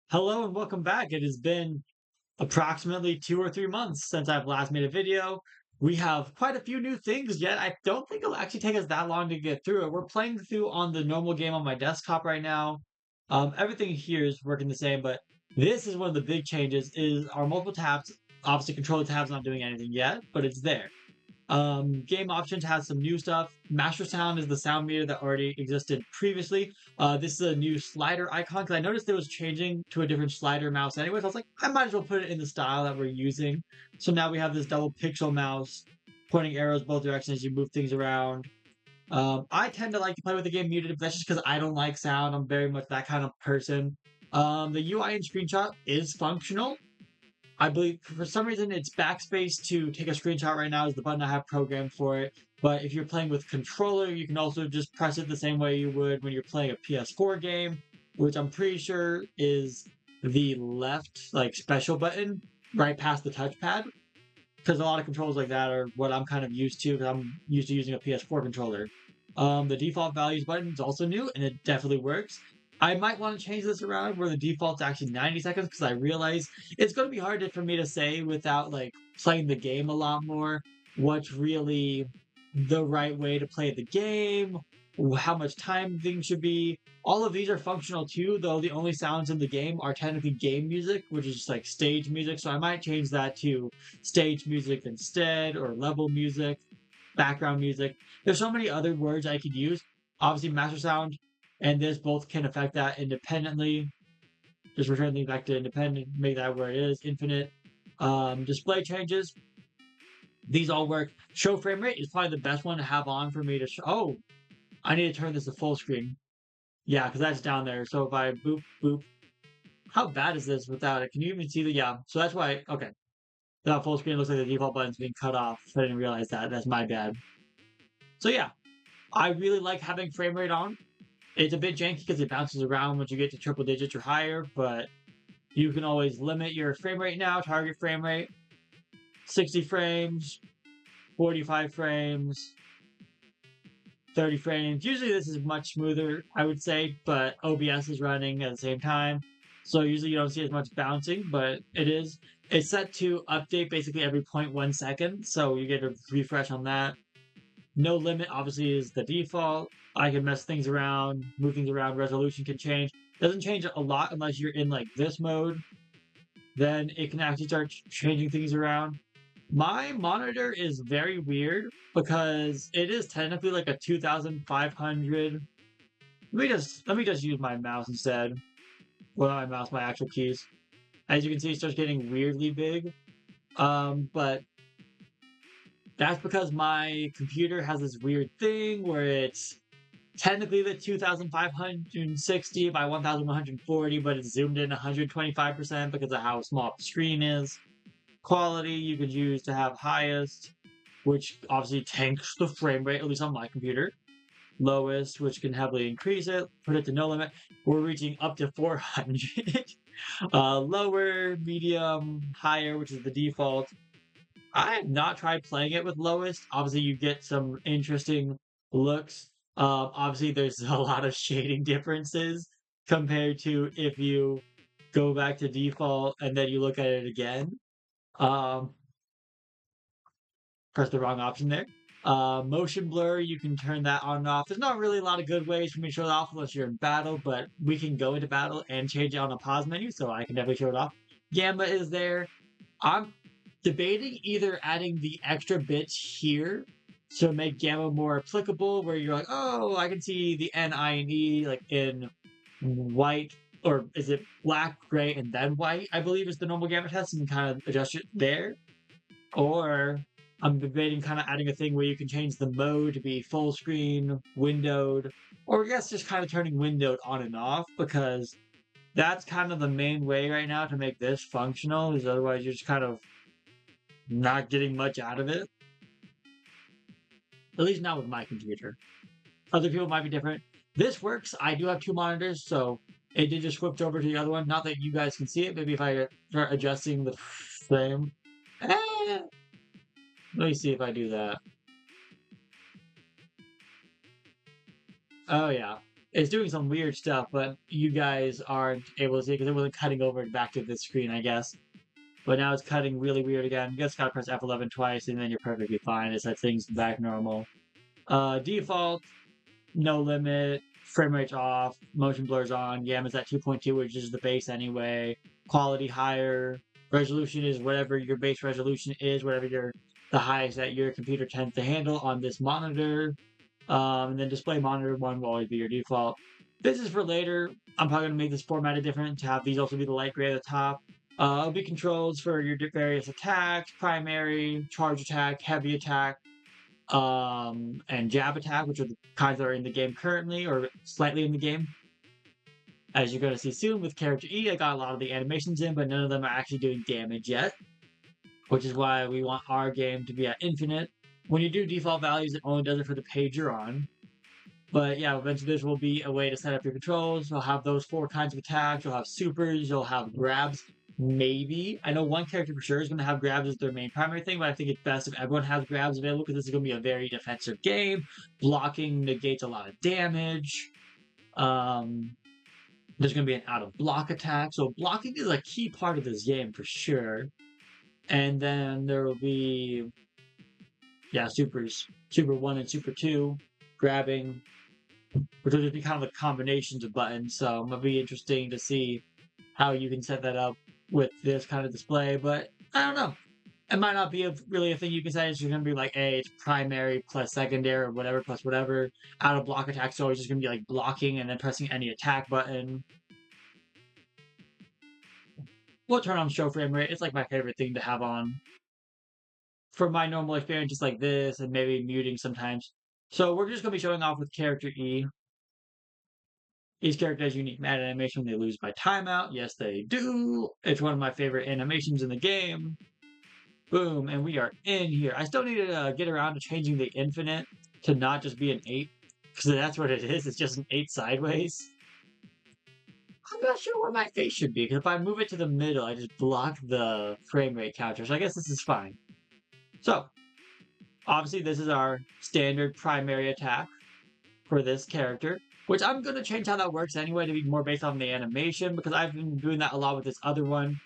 Hello and welcome back. It has been approximately 2 or 3 months since I've last made a video. We have quite a few new things yet. I don't think it'll actually take us that long to get through it. We're playing through on the normal game on my desktop right now. Everything here is working the same, but this is one of the big changes is our multiple tabs. Obviously, controller tab's not doing anything yet, but it's there. Game options has some new stuff. Master sound is the sound meter that already existed previously. This is a new slider icon because I noticed it was changing to a different slider mouse anyways. I was like, I might as well put it in the style that we're using. So now we have this double pixel mouse pointing arrows both directions as you move things around. I tend to like to play with the game muted, but that's just because I don't like sound. I'm very much that kind of person. The UI in screenshot is functional. I believe for some reason it's backspace to take a screenshot right now is the button I have programmed for it. But if you're playing with controller, you can also just press it the same way you would when you're playing a PS4 game, which I'm pretty sure is the left like special button right past the touchpad. Because a lot of controls like that are what I'm kind of used to because I'm used to using a PS4 controller. The default values button is also new and it definitely works. I might want to change this around where the default's actually 90 seconds because I realize it's going to be hard for me to say without like playing the game a lot more what's really the right way to play the game, how much time things should be. All of these are functional too, though the only sounds in the game are technically game music, which is just like stage music. So I might change that to stage music instead or level music, background music. There's so many other words I could use. Obviously, master sound and this both can affect that independently. Just return things back to independent, make that where it is, infinite. Display changes, these all work. Show frame rate is probably the best one to have on for me to show. Oh, I need to turn this to full screen. Yeah, because that's down there. So if I boop, boop, how bad is this without it? Can you even see the, yeah. So that's why, okay. Without full screen, it looks like the default button's being cut off. I didn't realize that. That's my bad. So yeah, I really like having frame rate on. It's a bit janky because it bounces around once you get to triple digits or higher, but you can always limit your frame rate now, target frame rate, 60 frames, 45 frames, 30 frames. Usually this is much smoother, I would say, but OBS is running at the same time. So usually you don't see as much bouncing, but it is. It's set to update basically every 0.1 second, so you get a refresh on that. No limit obviously is the default. I can mess things around, move things around, resolution can change. Doesn't change a lot unless you're in like this mode. Then it can actually start changing things around. My monitor is very weird because it is technically like a 2500. Let me just use my mouse instead. Well, not my mouse, my actual keys. As you can see, it starts getting weirdly big. But that's because my computer has this weird thing where it's technically the 2560 by 1140, but it's zoomed in 125% because of how small the screen is. Quality you could use to have highest, which obviously tanks the frame rate, at least on my computer. Lowest, which can heavily increase it. Put it to no limit. We're reaching up to 400. Lower, medium, higher, which is the default. I have not tried playing it with lowest. Obviously, you get some interesting looks. Obviously, there's a lot of shading differences compared to if you go back to default and then you look at it again. Um, Press the wrong option there. Motion blur, you can turn that on and off. There's not really a lot of good ways for me to show it off unless you're in battle, but we can go into battle and change it on a pause menu, so I can definitely show it off. Gamma is there. I'm debating either adding the extra bits here to make gamma more applicable, where you're like, oh, I can see the NIE like in white, or is it black, gray, and then white? I believe is the normal gamma test, and kind of adjust it there. Or I'm debating kind of adding a thing where you can change the mode to be full screen, windowed, or I guess just kind of turning windowed on and off because that's kind of the main way right now to make this functional, is otherwise you're just kind of not getting much out of it. At least not with my computer. Other people might be different. This works. I do have two monitors, so it did just switch over to the other one. Not that you guys can see it. Maybe if I start adjusting the frame. Eh, let me see if I do that. Oh yeah. It's doing some weird stuff, but you guys aren't able to see it because it wasn't cutting over back to this screen, I guess. But now it's cutting really weird again. You just gotta press F11 twice, and then you're perfectly fine. It sets things back normal. Default, no limit, frame rate's off, motion blur's on, gamma's at 2.2, which is the base anyway. Quality higher, resolution is whatever your base resolution is, whatever the highest that your computer tends to handle on this monitor. And then display monitor 1 will always be your default. This is for later. I'm probably going to make this formatted different to have these also be the light gray at the top. It'll be controls for your various attacks, primary, charge attack, heavy attack, and jab attack, which are the kinds that are in the game currently or slightly in the game. As you're going to see soon with character E, I got a lot of the animations in, but none of them are actually doing damage yet, which is why we want our game to be at infinite. When you do default values, it only does it for the page you're on. But yeah, eventually this will be a way to set up your controls. You'll have those 4 kinds of attacks. You'll have supers. You'll have grabs. Maybe. I know one character for sure is going to have grabs as their main primary thing, but I think it's best if everyone has grabs available because this is going to be a very defensive game. Blocking negates a lot of damage. There's going to be an out-of-block attack. So blocking is a key part of this game for sure. And then there will be, yeah, supers. Super 1 and Super 2. Grabbing, which will just be kind of the combinations of buttons. So it'll be interesting to see how you can set that up with this kind of display. But I don't know. It might not be really a thing you can say. It's just going to be like, hey, it's primary plus secondary or whatever plus whatever. Out of block attack, so it's just going to be like blocking and then pressing any attack button. We'll turn on show frame rate. It's like my favorite thing to have on. For my normal experience, just like this, and maybe muting sometimes. So we're just going to be showing off with character E. Each character has unique mad animation when they lose by timeout. Yes, they do. It's one of my favorite animations in the game. Boom, and we are in here. I still need to get around to changing the infinite to not just be an 8, because that's what it is. It's just an 8 sideways. I'm not sure where my face should be, because if I move it to the middle, I just block the frame rate counter, so I guess this is fine. So, obviously this is our standard primary attack for this character, which I'm going to change how that works anyway to be more based on the animation, because I've been doing that a lot with this other one,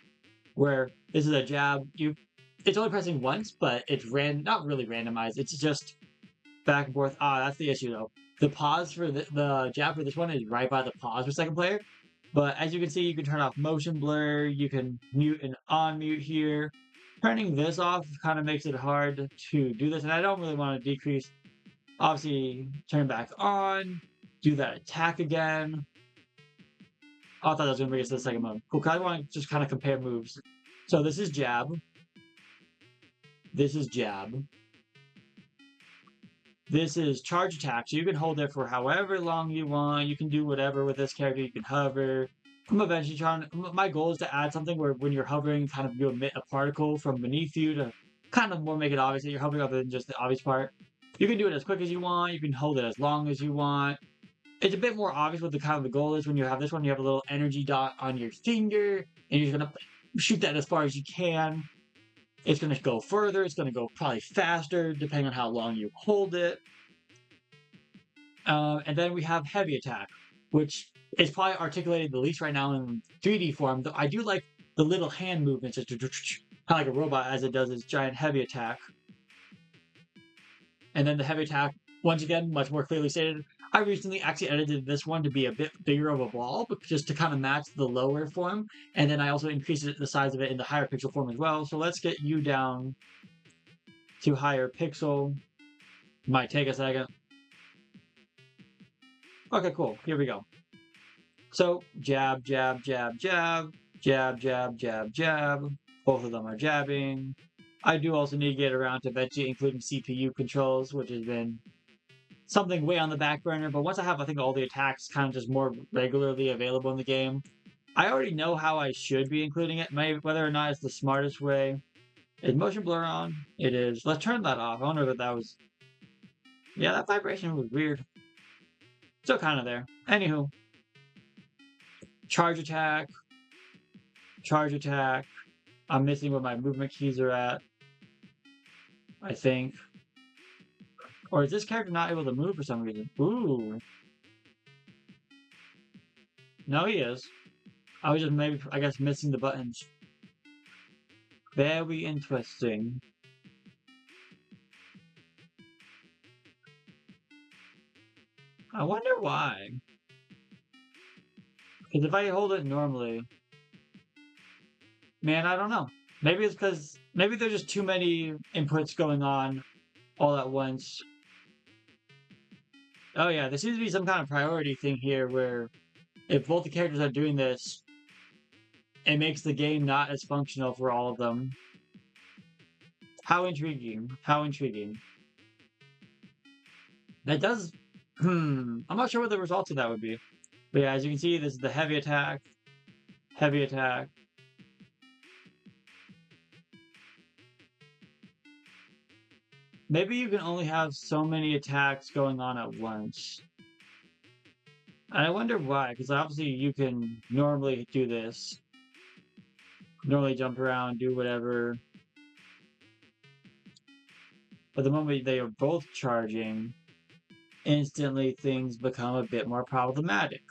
where this is a jab. It's only pressing once, but it's not really randomized. It's just back and forth. That's the issue though. The pause for the jab for this one is right by the pause for second player. But as you can see, you can turn off motion blur. You can mute and unmute here. Turning this off kind of makes it hard to do this, and I don't really want to decrease. Obviously, turn back on. Do that attack again. Oh, I thought that was going to bring us to the second mode. Cool, because I want to just kind of compare moves. So this is jab. This is jab. This is charge attack, so you can hold it for however long you want. You can do whatever with this character. You can hover. I'm eventually trying. My goal is to add something where when you're hovering, kind of you emit a particle from beneath you to kind of more make it obvious that you're hovering other than just the obvious part. You can do it as quick as you want. You can hold it as long as you want. It's a bit more obvious what the kind of the goal is when you have this one. You have a little energy dot on your finger, and you're gonna shoot that as far as you can. It's going to go further. It's going to go probably faster, depending on how long you hold it. And then we have heavy attack, which is probably articulated the least right now in 3D form. I do like the little hand movements, just kind of like a robot as it does its giant heavy attack. And then the heavy attack, once again, much more clearly stated. I recently actually edited this one to be a bit bigger of a ball, but just to kind of match the lower form. And then I also increased the size of it in the higher pixel form as well. So let's get you down to higher pixel. Might take a second. Okay, cool. Here we go. So jab, jab, jab, jab, jab, jab, jab, jab. Both of them are jabbing. I do also need to get around to eventually including CPU controls, which has been something way on the back burner, but once I have, I think, all the attacks kind of just more regularly available in the game, I already know how I should be including it. Whether or not it's the smartest way. Is motion blur on? It is. Let's turn that off. I wonder if that was... Yeah, that vibration was weird. Still kind of there. Anywho. Charge attack. Charge attack. I'm missing where my movement keys are at, I think. Or is this character not able to move for some reason? Ooh. No, he is. I was just maybe, I guess, missing the buttons. Very interesting. I wonder why. Because if I hold it normally, man, I don't know. Maybe it's because maybe there's just too many inputs going on all at once. Oh yeah, there seems to be some kind of priority thing here where if both the characters are doing this, it makes the game not as functional for all of them. How intriguing. How intriguing. That does... I'm not sure what the results of that would be. But yeah, as you can see, this is the heavy attack. Heavy attack. Maybe you can only have so many attacks going on at once. And I wonder why, because obviously you can normally do this. Normally jump around, do whatever. But the moment they are both charging, instantly things become a bit more problematic.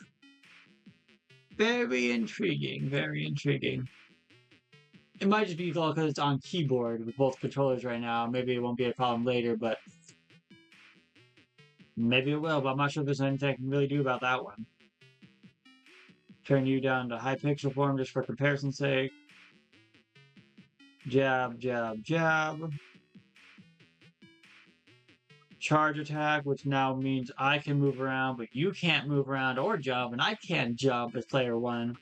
Very intriguing, very intriguing. It might just be because it's on keyboard with both controllers right now. Maybe it won't be a problem later, but maybe it will, but I'm not sure if there's anything I can really do about that one. Turn you down to high pixel form just for comparison's sake. Jab, jab, jab. Charge attack, which now means I can move around, but you can't move around or jump, and I can't jump as player one.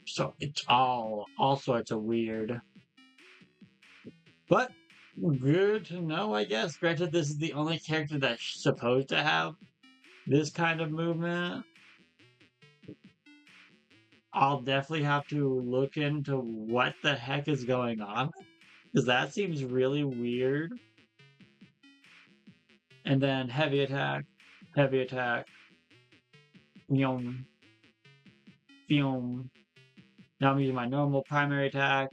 So it's all sorts of weird. But good to know, I guess. Granted, this is the only character that's supposed to have this kind of movement. I'll definitely have to look into what the heck is going on, because that seems really weird. And then heavy attack, Yum, yum. Now I'm using my normal primary attack.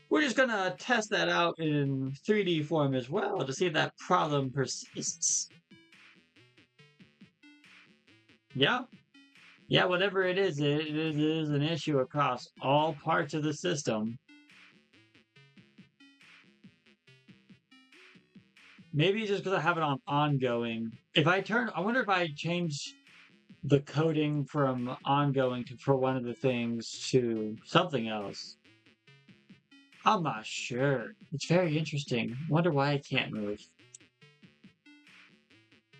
We're just gonna test that out in 3D form as well to see if that problem persists. Yeah, yeah, whatever it is an issue across all parts of the system. Maybe just because I have it on ongoing. I wonder if I change the coding from ongoing to for one of the things to something else. I'm not sure. It's very interesting. Wonder why I can't move.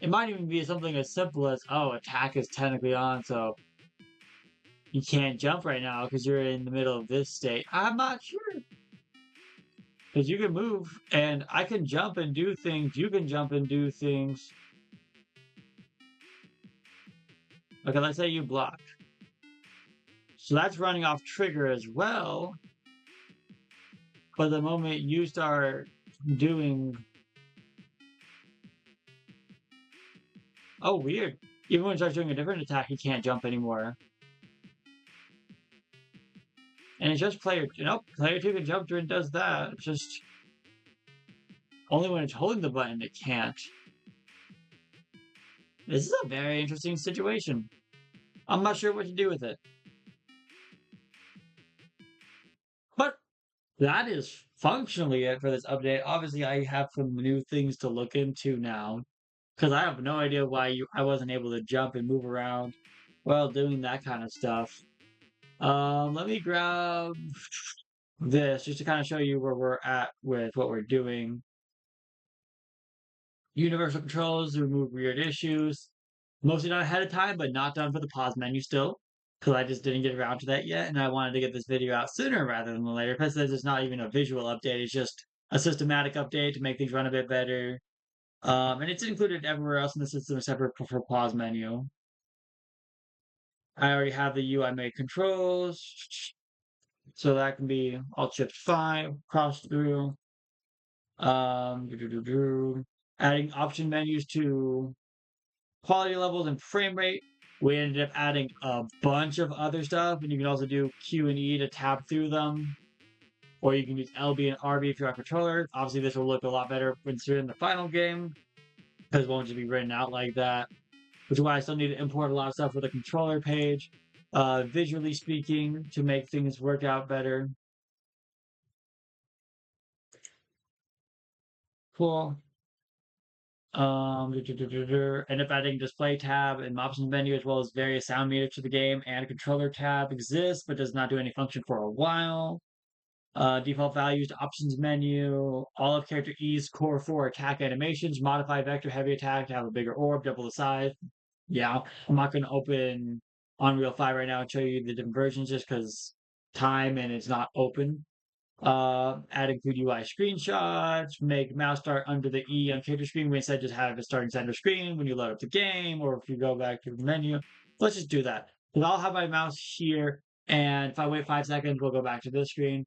It might even be something as simple as, oh, attack is technically on, so you can't jump right now because you're in the middle of this state. I'm not sure. Because you can move, and I can jump and do things. You can jump and do things. Okay, let's say you block. So that's running off trigger as well. But the moment you start doing... Oh, weird. Even when it starts doing a different attack, he can't jump anymore. And it's just player... Nope, player 2 can jump through and does that. It's just... Only when it's holding the button, it can't. This is a very interesting situation. I'm not sure what to do with it. But that is functionally it for this update. Obviously, I have some new things to look into now. Because I have no idea why I wasn't able to jump and move around while doing that kind of stuff. Let me grab this just to kind of show you where we're at with what we're doing. Universal controls to remove weird issues. Mostly done ahead of time, but not done for the pause menu still. Because I just didn't get around to that yet, and I wanted to get this video out sooner rather than later. Because this is not even a visual update, it's just a systematic update to make things run a bit better. And it's included everywhere else in the system separate for pause menu. I already have the UI made controls, so that can be alt shift 5, cross through. Adding option menus to quality levels and frame rate. We ended up adding a bunch of other stuff, and you can also do Q and E to tab through them. Or you can use LB and RB if you're on controller. Obviously, this will look a lot better when you're in the final game, because it won't just be written out like that. which is why I still need to import a lot of stuff for the controller page, visually speaking, to make things work out better. Cool. End up adding display tab and options menu as well as various sound meters to the game, and a controller tab exists but does not do any function for a while. Default values to options menu, all of character E's core 4 attack animations, modify vector heavy attack to have a bigger orb, double the size. Yeah, I'm not going to open Unreal 5 right now and show you the different versions just because time and it's not open. Add include UI screenshots, make mouse start under the E on character screen. We instead just have it starting center screen when you load up the game, or if you go back to the menu. Let's just do that. I'll have my mouse here, and if I wait 5 seconds, we'll go back to this screen.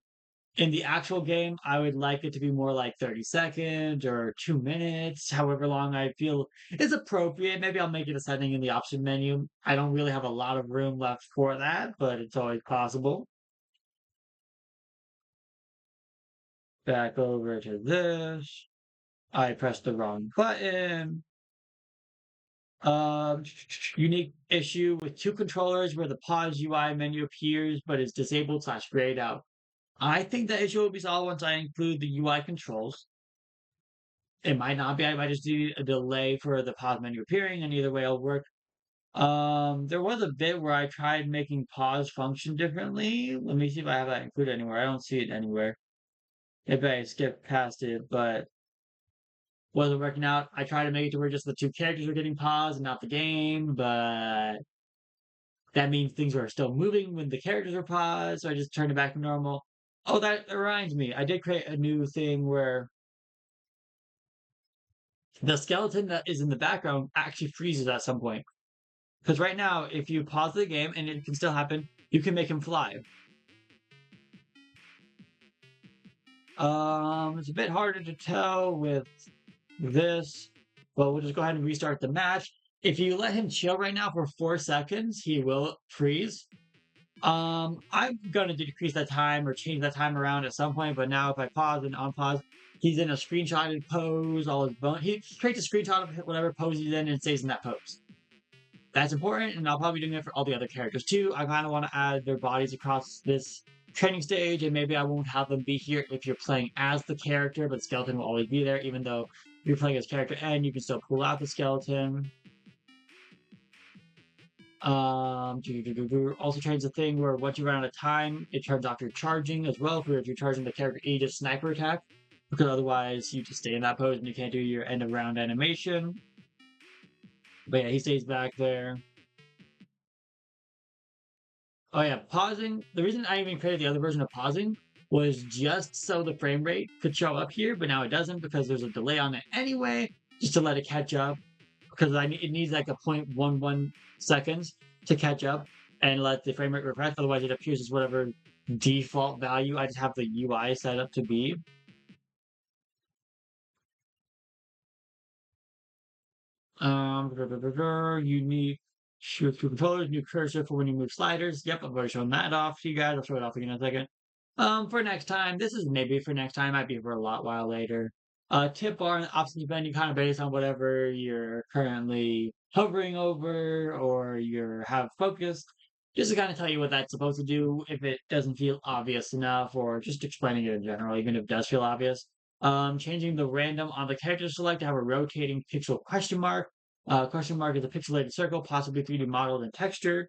In the actual game, I would like it to be more like 30 seconds or 2 minutes, however long I feel is appropriate. Maybe I'll make it a setting in the option menu. I don't really have a lot of room left for that, but it's always possible. Back over to this. I pressed the wrong button. Um, Unique issue with two controllers where the pause UI menu appears but is disabled slash grayed out. I think the issue will be solved once I include the UI controls. It might not be. I might just do a delay for the pause menu appearing, and either way it'll work. There was a bit where I tried making pause function differently. Let me see if I have that included anywhere. I don't see it anywhere. Maybe I skipped past it, but wasn't working out. I tried to make it to where just the two characters were getting paused and not the game, but that means things are still moving when the characters are paused, so I just turned it back to normal. Oh, that reminds me. I did create a new thing where the skeleton that is in the background actually freezes at some point. Because right now, if you pause the game, and it can still happen, you can make him fly. It's a bit harder to tell with this, but we'll just go ahead and restart the match. If you let him chill right now for 4 seconds, he will freeze. I'm gonna decrease that time or change that time around at some point, but now if I pause and unpause, he's in a screenshotted pose, all his bone he creates a screenshot of whatever pose he's in and stays in that pose. That's important, and I'll probably be doing it for all the other characters too. I kind of want to add their bodies across this training stage, and maybe I won't have them be here if you're playing as the character, but the skeleton will always be there, even though you're playing as character and you can still pull out the skeleton. Also change the thing where once you run out of time, it turns off your charging as well. For if you're charging the character E, just sniper attack, because otherwise you just stay in that pose and you can't do your end of round animation. But yeah, he stays back there. Oh yeah, pausing. The reason I even created the other version of pausing was just so the frame rate could show up here, but now it doesn't because there's a delay on it anyway, just to let it catch up. Because it needs like a 0.11 seconds to catch up and let the frame rate refresh. Otherwise, it appears as whatever default value I just have the UI set up to be. Unique shoot through controllers, new cursor for when you move sliders. Yep, I've already shown that off to you guys. I'll show it off again in a second. For next time, this is maybe for next time, might be for a lot while later. Tip bar and options menu kind of based on whatever you're currently hovering over or you have focused. Just to kind of tell you what that's supposed to do if it doesn't feel obvious enough, or just explaining it in general, even if it does feel obvious. Changing the random on the character select to have a rotating pixel question mark. Question mark is a pixelated circle, possibly 3D modeled in texture.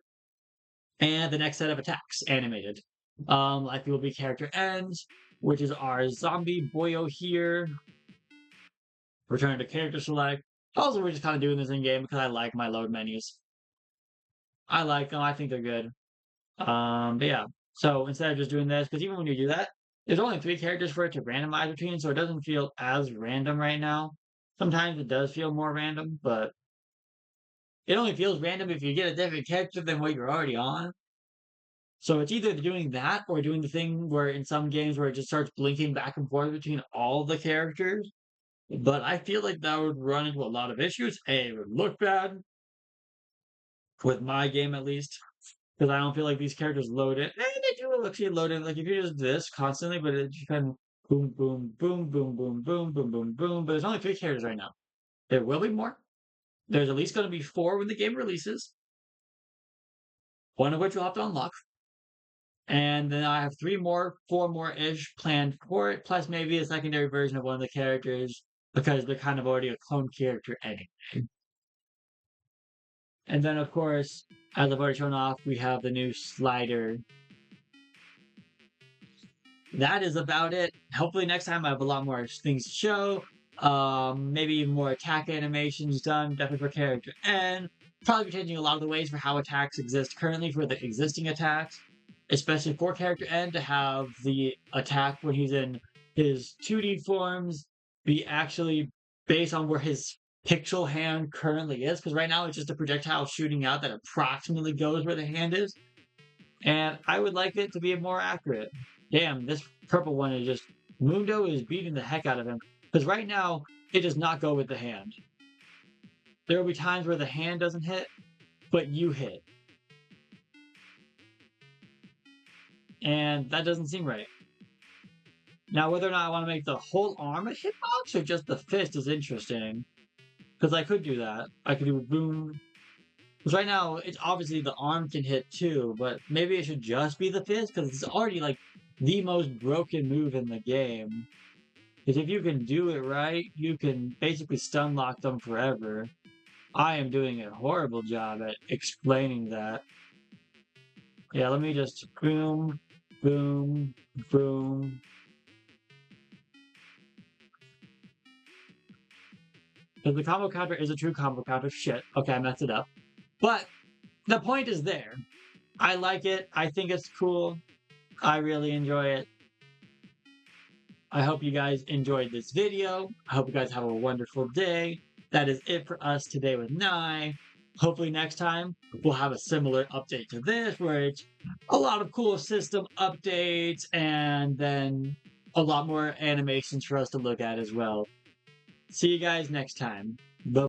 And the next set of attacks animated. Like will be character ends, which is our zombie boyo here. Return to character select. Also, we're just kind of doing this in game because I like my load menus. I like them. I think they're good. But yeah. So instead of just doing this, because even when you do that, there's only 3 characters for it to randomize between, so it doesn't feel as random right now. Sometimes it does feel more random, but it only feels random if you get a different character than what you're already on. So it's either doing that or doing the thing where in some games where it just starts blinking back and forth between all the characters. But I feel like that would run into a lot of issues. A, it would look bad with my game at least, because I don't feel like these characters load it. They do actually load it. Like if you just this constantly, but it just kind of boom, boom, boom, boom, boom, boom, boom, boom, boom. But there's only 3 characters right now. There will be more. There's at least going to be 4 when the game releases, one of which we'll have to unlock. And then I have 4 more-ish planned for it, plus maybe a secondary version of one of the characters because they're kind of already a clone character anyway. And then, of course, as I've already shown off, we have the new slider. That is about it. Hopefully next time I have a lot more things to show. Maybe even more attack animations done, definitely for character N. Probably be changing a lot of the ways for how attacks exist currently for the existing attacks, especially for character N to have the attack when he's in his 2D forms be actually based on where his pixel hand currently is. Because right now it's just a projectile shooting out that approximately goes where the hand is. And I would like it to be more accurate. Damn, this purple one is just... Mundo is beating the heck out of him. Because right now, it does not go with the hand. There will be times where the hand doesn't hit, but you hit. And that doesn't seem right. Now, whether or not I want to make the whole arm a hitbox or just the fist is interesting. Because I could do that. I could do boom. Because right now, it's obviously the arm can hit too, but maybe it should just be the fist, because it's already like the most broken move in the game. Because if you can do it right, you can basically stun lock them forever. I am doing a horrible job at explaining that. Yeah, let me just boom, boom, boom. Because the combo counter is a true combo counter. Shit. Okay, I messed it up. But the point is there. I like it. I think it's cool. I really enjoy it. I hope you guys enjoyed this video. I hope you guys have a wonderful day. That is it for us today with NIE. Hopefully next time we'll have a similar update to this where it's a lot of cool system updates and then a lot more animations for us to look at as well. See you guys next time. Bye.